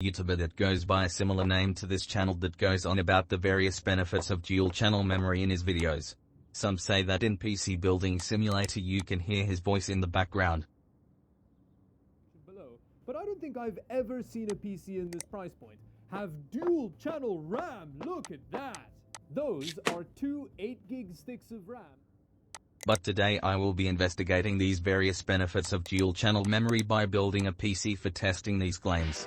YouTuber that goes by a similar name to this channel that goes on about the various benefits of dual channel memory in his videos. Some say that in PC Building Simulator you can hear his voice in the background. But I don't think I've ever seen a PC in this price point have dual channel RAM. Look at that. Those are two 8GB sticks of RAM. But today I will be investigating these various benefits of dual channel memory by building a PC for testing these claims.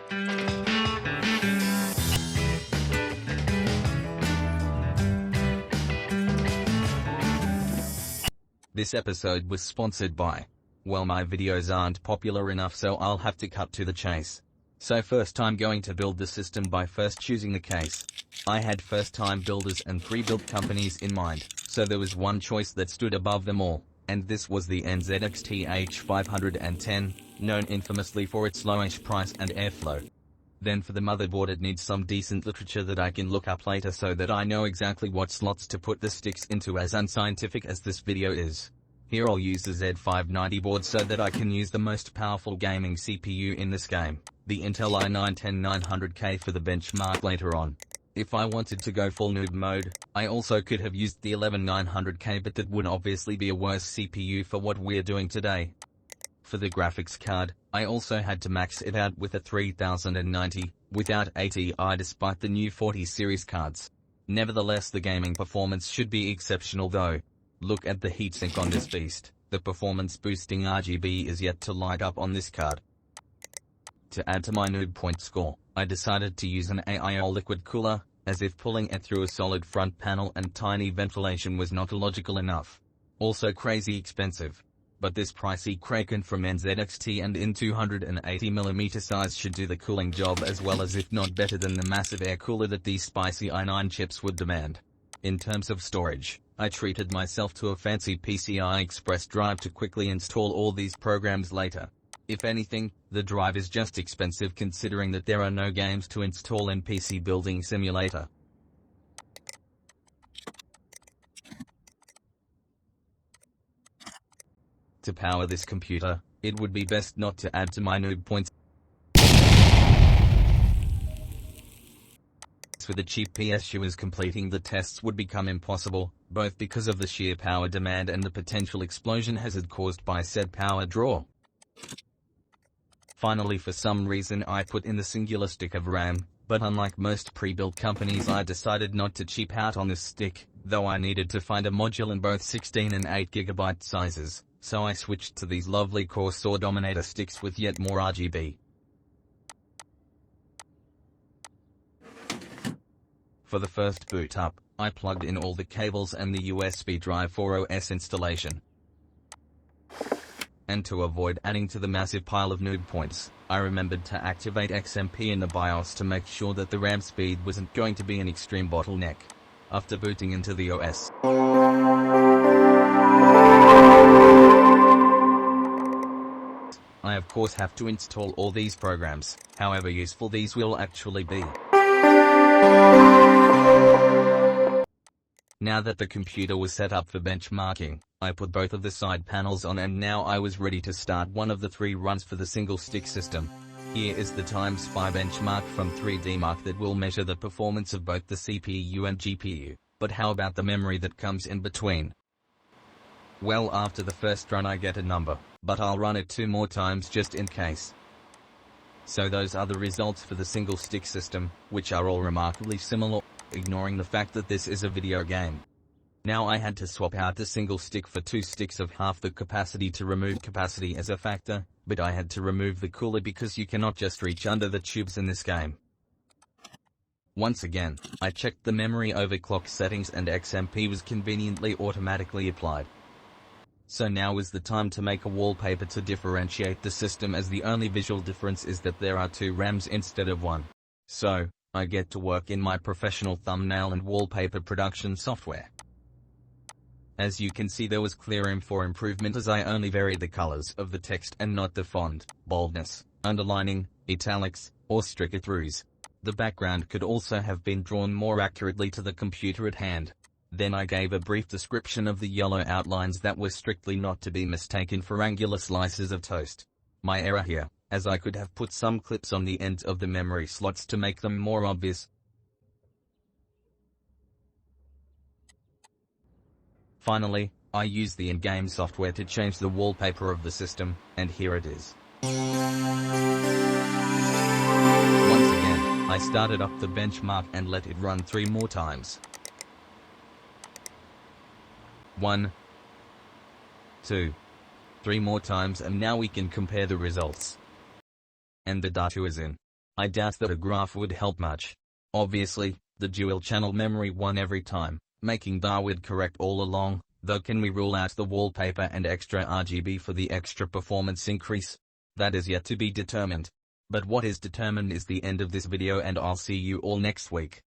This episode was sponsored by, well, my videos aren't popular enough, so I'll have to cut to the chase. So first I'm going to build the system by first choosing the case. I had first time builders and pre-built companies in mind, so there was one choice that stood above them all, and this was the NZXT H510, known infamously for its lowish price and airflow. Then for the motherboard, it needs some decent literature that I can look up later so that I know exactly what slots to put the sticks into, as unscientific as this video is. Here I'll use the Z590 board so that I can use the most powerful gaming CPU in this game, the Intel i9-10900K, for the benchmark later on. If I wanted to go full noob mode, I also could have used the 11900K, but that would obviously be a worse CPU for what we're doing today. For the graphics card, I also had to max it out with a 3090, without ATI despite the new 40 series cards. Nevertheless, the gaming performance should be exceptional though. Look at the heatsink on this beast. The performance boosting RGB is yet to light up on this card. To add to my noob point score, I decided to use an AIO liquid cooler, as if pulling it through a solid front panel and tiny ventilation was not logical enough. Also crazy expensive. But this pricey Kraken from NZXT and in 280mm size should do the cooling job as well as, if not better than, the massive air cooler that these spicy i9 chips would demand. In terms of storage, I treated myself to a fancy PCI Express drive to quickly install all these programs later. If anything, the drive is just expensive considering that there are no games to install in PC Building Simulator. To power this computer, it would be best not to add to my noob points. With a cheap PSU, as completing the tests would become impossible, both because of the sheer power demand and the potential explosion hazard caused by said power draw. Finally, for some reason I put in the singular stick of RAM, but unlike most pre-built companies I decided not to cheap out on this stick, though I needed to find a module in both 16 and 8GB sizes, so I switched to these lovely Corsair Dominator sticks with yet more RGB. For the first boot up, I plugged in all the cables and the USB drive for OS installation. And to avoid adding to the massive pile of noob points, I remembered to activate XMP in the BIOS to make sure that the RAM speed wasn't going to be an extreme bottleneck. After booting into the OS, I of course have to install all these programs, however useful these will actually be. Now that the computer was set up for benchmarking, I put both of the side panels on, and now I was ready to start one of the 3 runs for the single stick system. Here is the Time Spy benchmark from 3D Mark that will measure the performance of both the CPU and GPU. But how about the memory that comes in between? Well, after the first run I get a number, but I'll run it 2 more times just in case. So those are the results for the single stick system, which are all remarkably similar, ignoring the fact that this is a video game. Now I had to swap out the single stick for 2 sticks of half the capacity to remove capacity as a factor, but I had to remove the cooler because you cannot just reach under the tubes in this game. Once again, I checked the memory overclock settings and XMP was conveniently automatically applied. So now is the time to make a wallpaper to differentiate the system, as the only visual difference is that there are 2 RAMs instead of 1. So, I get to work in my professional thumbnail and wallpaper production software. As you can see, there was clear room for improvement as I only varied the colors of the text and not the font, boldness, underlining, italics, or strike-throughs. The background could also have been drawn more accurately to the computer at hand. Then I gave a brief description of the yellow outlines that were strictly not to be mistaken for angular slices of toast. My error here, as I could have put some clips on the ends of the memory slots to make them more obvious. Finally, I used the in-game software to change the wallpaper of the system, and here it is. Once again, I started up the benchmark and let it run 3 more times. 1, 2, 3 more times, and now we can compare the results. And the data is in. I doubt that a graph would help much. Obviously, the dual channel memory won every time, making Darwin correct all along, though can we rule out the wallpaper and extra RGB for the extra performance increase? That is yet to be determined. But what is determined is the end of this video, and I'll see you all next week.